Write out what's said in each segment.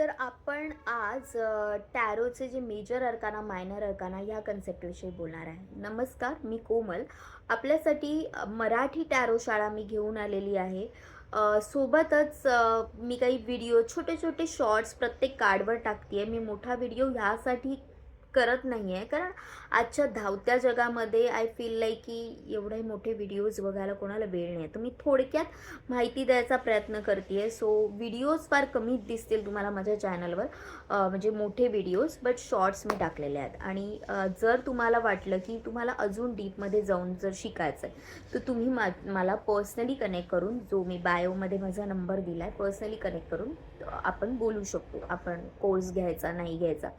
तर आपण आज टॅरोचे जे मेजर अरकाना, मायनर अरकाना ह्या कन्सेप्टविषयी बोलणार आहे. नमस्कार, मी कोमल. आपल्यासाठी मराठी टॅरो शाळा मी घेऊन आलेली आहे. सोबतच मी काही व्हिडिओ छोटे-छोटे शॉर्ट्स प्रत्येक कार्डवर टाकते मी मोठा व्हिडिओ ह्यासाठी करत नाही आहे, कारण आजच्या धावत्या जगामध्ये आय फील लाईक की एवढे मोठे व्हिडिओज बघायला कोणाला वेळ नाही. तर मी थोडक्यात माहिती द्यायचा प्रयत्न करते. सो व्हिडिओज फार कमीच दिसतील तुम्हाला माझ्या चॅनलवर, म्हणजे मोठे व्हिडिओज, बट शॉर्ट्स मी टाकलेले आहेत. आणि जर तुम्हाला वाटलं की तुम्हाला अजून डीपमध्ये जाऊन जर शिकायचं आहे, तर तुम्ही मला पर्सनली कनेक्ट करून, जो मी बायोमध्ये माझा नंबर दिला आहे, पर्सनली कनेक्ट करून आपण बोलू शकतो. आपण कोर्स घ्यायचा नाही घ्यायचा,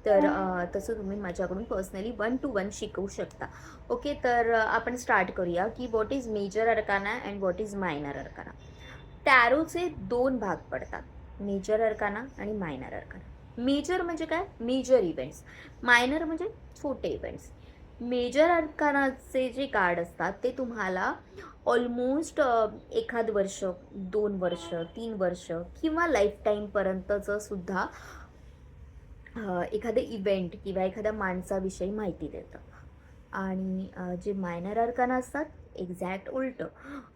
तर तसं तुम्ही माझ्याकडून पर्सनली 1 to 1 शिकवू शकता. ओके, तर आपण स्टार्ट करूया की what is major arcana and what is minor arcana. टॅरोचे 2 भाग पडतात, मेजर अरकाना आणि मायनर अरकाना. मेजर म्हणजे काय? Major events. मायनर म्हणजे छोटे इव्हेंट्स. मेजर अरकानाचे जे कार्ड असतात ते तुम्हाला ऑलमोस्ट एखाद वर्ष, 2 वर्ष, 3 वर्ष किंवा लाईफ टाईमपर्यंतचं सुद्धा एखादे इव्हेंट किंवा एखाद्या माणसाविषयी माहिती देतं. आणि जे मायनर अरकाना असतात, एक्झॅक्ट उलटं.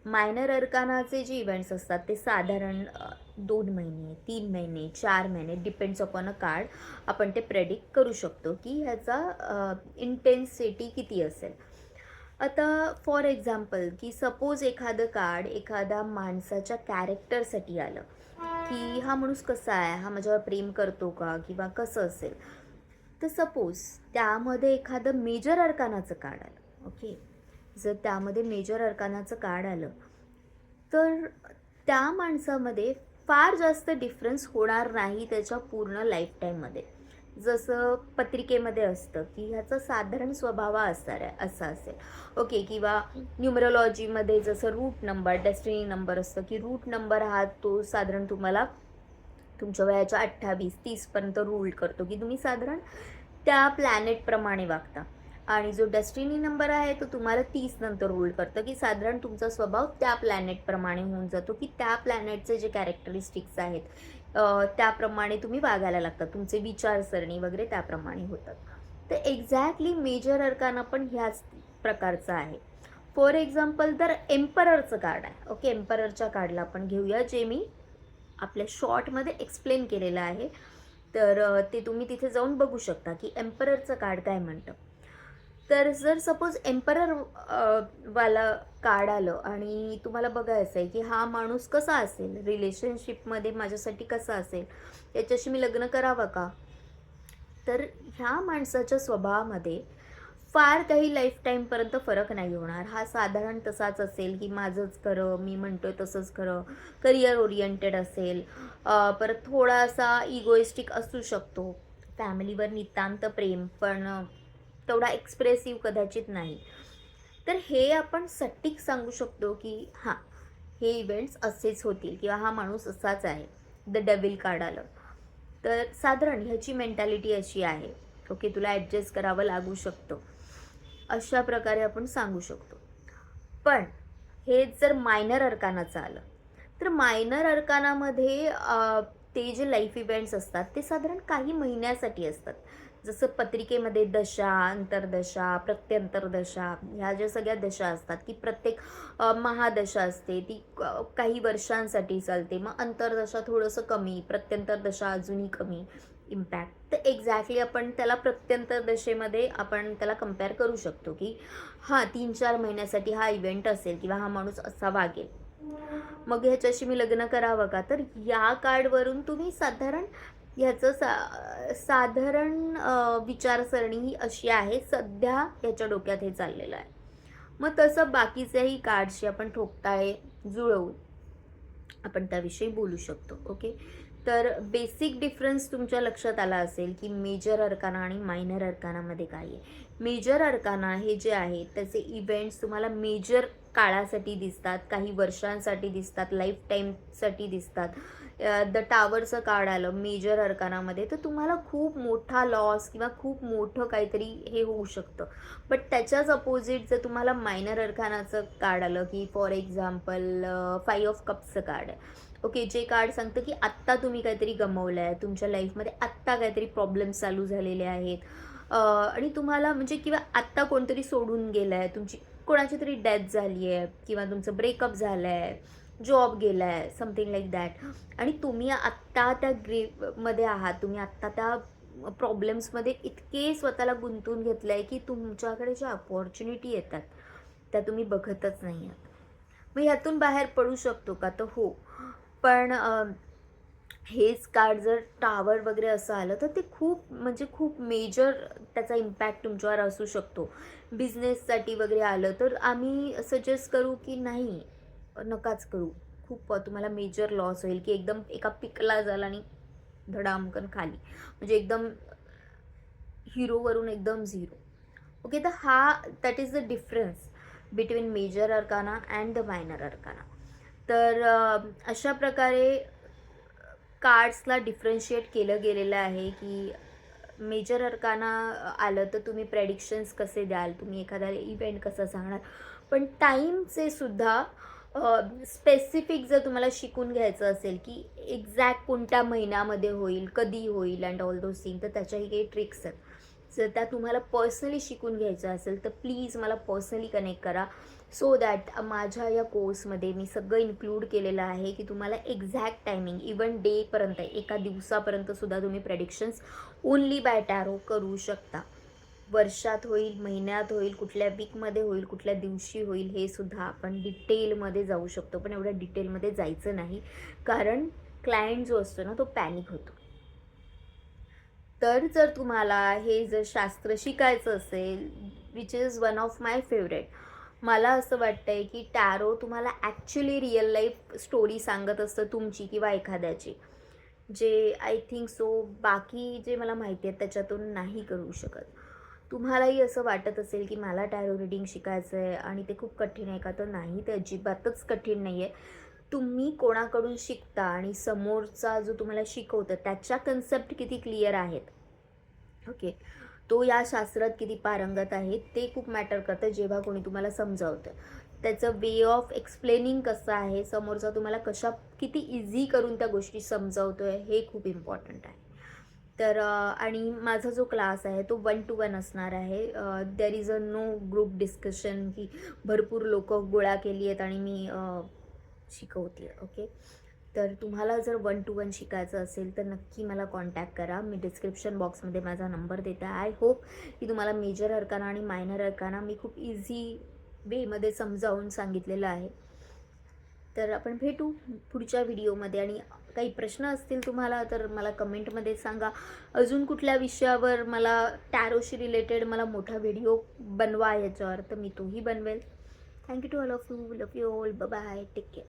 मायनर अरकानाचे जे इव्हेंट्स असतात ते साधारण 2 महिने, 3 महिने, 4 महिने, डिपेंड्स अपॉन अ कार्ड, आपण ते प्रेडिक्ट करू शकतो की ह्याचा इंटेन्सिटी किती असेल. आता फॉर एक्झाम्पल, की सपोज एखादं कार्ड एखाद्या माणसाच्या कॅरेक्टरसाठी आलं, की हा माणूस कसा आहे, हा माझ्यावर प्रेम करतो का, किंवा कसं असेल. तर सपोज त्यामध्ये एखादं मेजर अरकानाचं कार्ड आलं. ओके, जर त्यामध्ये मेजर अरकानाचं कार्ड आलं, तर त्या माणसामध्ये फार जास्त डिफरन्स होणार नाही त्याच्या पूर्ण लाईफ टाईममध्ये. जसं पत्रिकेमध्ये असतं की ह्याचा साधारण स्वभाव असा असेल. ओके, किंवा न्यूमरोलॉजीमध्ये जसं रूट नंबर, डेस्टिनी नंबर असतं, की रूट नंबर हा तो साधारण तुम्हाला तुमच्या वयाच्या 28-30 पर्यंत रूल करतो, की तुम्ही साधारण त्या प्लॅनेटप्रमाणे वागता. आणि जो डेस्टिनी नंबर आहे तो तुम्हाला 30 नंतर रूल करतं, की साधारण तुमचा स्वभाव त्या प्लॅनेटप्रमाणे होऊन जातो, की त्या प्लॅनेटचे जे कॅरेक्टरिस्टिक्स आहेत त्याप्रमाणे तुम्ही वागायला लागतात, तुमचे विचारसरणी वगैरे त्याप्रमाणे होतात. तर एक्झॅक्टली मेजर अरकाना पण ह्याच प्रकारचं आहे. फॉर एक्झाम्पल, तर एम्पररचं कार्ड आहे. ओके, एम्पररच्या कार्डला आपण घेऊया, जे मी आपल्या शॉर्टमध्ये एक्सप्लेन केलेलं आहे. तर ते तुम्ही तिथे जाऊन बघू शकता की एम्पररचं कार्ड काय म्हणतं. तर जर सपोज एम्परर वाला कार्ड आलं आणि तुम्हाला बघायचं आहे की हा माणूस कसा असेल, रिलेशनशिपमध्ये माझ्यासाठी कसा असेल, याच्याशी मी लग्न करावं का, तर ह्या माणसाच्या स्वभावामध्ये फार काही लाईफ टाईमपर्यंत फरक नाही होणार. हा साधारण तसाच असेल, की माझंच खरं, मी म्हणतोय तसंच खरं, करिअर ओरिएंटेड असेल, परत थोडासा इगोइस्टिक असू शकतो, फॅमिलीवर नितांत प्रेम, पण तेवढा एक्सप्रेसिव्ह कदाचित नाही. तर हे आपण सटीक सांगू शकतो की हां, हे इव्हेंट्स असेच होतील किंवा हा माणूस असाच आहे. द डेव्हिल कार्ड आलं, तर साधारण ह्याची मेंटॅलिटी अशी आहे. ओके, तुला ॲडजस्ट करावं लागू शकतं, अशा प्रकारे आपण सांगू शकतो. पण हे जर मायनर अरकानाचं आलं, तर मायनर अरकानामध्ये ते जे लाईफ इव्हेंट्स असतात ते साधारण काही महिन्यासाठी असतात. जसं पत्रिकेमध्ये दशा, अंतर्दशा, प्रत्यंतरदशा, ह्या ज्या सगळ्या दशा असतात, की प्रत्येक महादशा असते ती काही वर्षांसाठी चालते. मग अंतर्दशा थोडंसं कमी, प्रत्यंतरदशा अजूनही कमी इम्पॅक्ट. तर एक्झॅक्टली आपण त्याला प्रत्यंतर दशेमध्ये आपण त्याला कंपेअर करू शकतो, की हां, 3-4 महिन्यासाठी हा इव्हेंट असेल किंवा हा माणूस असा वागेल. मग ह्याच्याशी मी लग्न करावं का? तर या कार्डवरून तुम्ही साधारण ह्याचं साधारण विचारसरणी ही अशी आहे, सध्या ह्याच्या डोक्यात हे चाललेलं आहे. मग तसं बाकीच्याही कार्डशी आपण ठोकताळे जुळवून आपण त्याविषयी बोलू शकतो. ओके, तर बेसिक डिफरन्स तुमच्या लक्षात आला असेल की मेजर अरकाना आणि मायनर अरकानामध्ये काय आहे. मेजर अरकाना हे जे आहे त्याचे इव्हेंट्स तुम्हाला मेजर काळासाठी दिसतात, काही वर्षांसाठी दिसतात, लाईफ टाईमसाठी दिसतात. द टावरचं कार्ड आलं मेजर अरकानामध्ये, तर तुम्हाला खूप मोठा लॉस किंवा खूप मोठं काहीतरी हे होऊ शकतं. बट त्याच्याच अपोजिट जर तुम्हाला मायनर अरकानाचं कार्ड आलं, की फॉर एक्झाम्पल 5 ऑफ कप्सचं कार्ड आहे, ओके, जे कार्ड सांगतं की आत्ता तुम्ही काहीतरी गमावलं आहे, तुमच्या लाईफमध्ये आत्ता काहीतरी प्रॉब्लेम्स चालू झालेले आहेत, आणि तुम्हाला म्हणजे किंवा आत्ता कोणतरी सोडून गेलं आहे, तुमची कोणाची तरी डेथ झाली आहे किंवा तुमचं ब्रेकअप झालं आहे, जॉब गेला आहे, समथिंग लाईक दॅट. आणि तुम्ही आत्ता त्या ग्रीफमध्ये आहात, तुम्ही आत्ता त्या प्रॉब्लेम्समध्ये इतके स्वतःला गुंतवून घेतलं आहे की तुमच्याकडे ज्या अपॉर्च्युनिटी येतात त्या तुम्ही बघतच नाही आहात. मग ह्यातून बाहेर पडू शकतो का? तर हो. पण हेच कार्ड जर टावर वगैरे असं आलं तर ते खूप म्हणजे खूप मेजर त्याचा इम्पॅक्ट तुमच्यावर असू शकतो. बिझनेससाठी वगैरे आलं तर आम्ही सजेस्ट करू की नाही, नकाच करू. खूप तुम्हाला मेजर लॉस होईल की एकदम एका पिकला जाल आणि धडामकन खाली. म्हणजे एकदम हिरोवरून एकदम झिरो. ओके, तर that is the difference between major arcana and the minor arcana. तर अशा प्रकारे कार्ड्सला डिफरन्शिएट केलं गेलेलं आहे की मेजर अर्काना आलं तर तुम्ही प्रेडिक्शन्स कसे द्याल, तुम्ही एखादा इव्हेंट कसा सांगणार. पण टाईमचे सुद्धा स्पेसिफिक जर तुम्हाला शिकून घ्यायचं असेल की एक्झॅक्ट कोणत्या महिन्यामध्ये होईल, कधी होईल अँड ऑल दोज थिंग, तर त्याच्याही काही ट्रिक्स आहेत. जर त्या तुम्हाला पर्सनली शिकून घ्यायचं असेल तर प्लीज मला पर्सनली कनेक्ट करा. सो दॅट माझ्या या कोर्समध्ये मी सगळं इन्क्लूड केलेलं आहे की तुम्हाला एक्झॅक्ट टायमिंग इवन डेपर्यंत, एका दिवसापर्यंतसुद्धा तुम्ही प्रेडिक्शन्स ओनली बाय टॅरो करू शकता. वर्षात होईल, महिन्यात होईल, कुठल्या वीकमध्ये होईल, कुठल्या दिवशी होईल, हे सुद्धा आपण डिटेलमध्ये जाऊ शकतो. पण एवढ्या डिटेलमध्ये जायचं नाही, कारण क्लायंट जो असतो ना तो पॅनिक होतो. तर जर तुम्हाला हे जर शास्त्र शिकायचं असेल, which is one of my favourite, मला असं वाटतं आहे की टॅरो तुम्हाला ॲक्च्युली रिअल लाईफ स्टोरी सांगत असतं तुमची किंवा एखाद्याची, जे आय थिंक सो बाकी जे मला माहिती आहे त्याच्यातून नाही करू शकत. तुम्हालाही असं वाटत असेल की मला टॅरो रीडिंग शिकायचं आहे आणि ते खूप कठीण आहे का? तर नाही, ते अजिबातच कठीण नाही आहे. तुम्ही कोणाकडून शिकता आणि समोरचा जो तुम्हाला शिकवतं त्याच्या कन्सेप्ट किती क्लिअर आहेत, ओके, तो या शास्त्रात किती पारंगत आहे ते खूप मॅटर करतं. जेव्हा कोणी तुम्हाला समजावतं त्याचं वे ऑफ एक्सप्लेनिंग कसं आहे, समोरचा तुम्हाला किती इझी करून त्या गोष्टी समजावतो आहे, हे खूप इम्पॉर्टंट आहे. तर आणि माझा जो क्लास आहे तो 1 to 1 असणार आहे. There is a no group discussion की भरपूर लोक गोळा केली आहेत आणि मी शिकवते. ओके, तर तुम्हाला जर 1 to 1 शिकायचं असेल तर नक्की मला कॉन्टॅक्ट करा. मी डिस्क्रिप्शन बॉक्समध्ये माझा नंबर देते. आय होप की तुम्हाला मेजर अर्काना आणि मायनर अर्काना मी खूप इझी वेमध्ये समजावून सांगितलेलं आहे. तर आपण भेटू पुढच्या व्हिडिओमध्ये. आणि काही प्रश्न असतील तुम्हाला तर मला कमेंटमध्ये सांगा. अजून कुठल्या विषयावर मला टॅरोशी रिलेटेड मला मोठा व्हिडिओ बनवा याच्यावर, तर मी तोही बनवेल. Thank you to all of you. Love you all. Bye. Take care.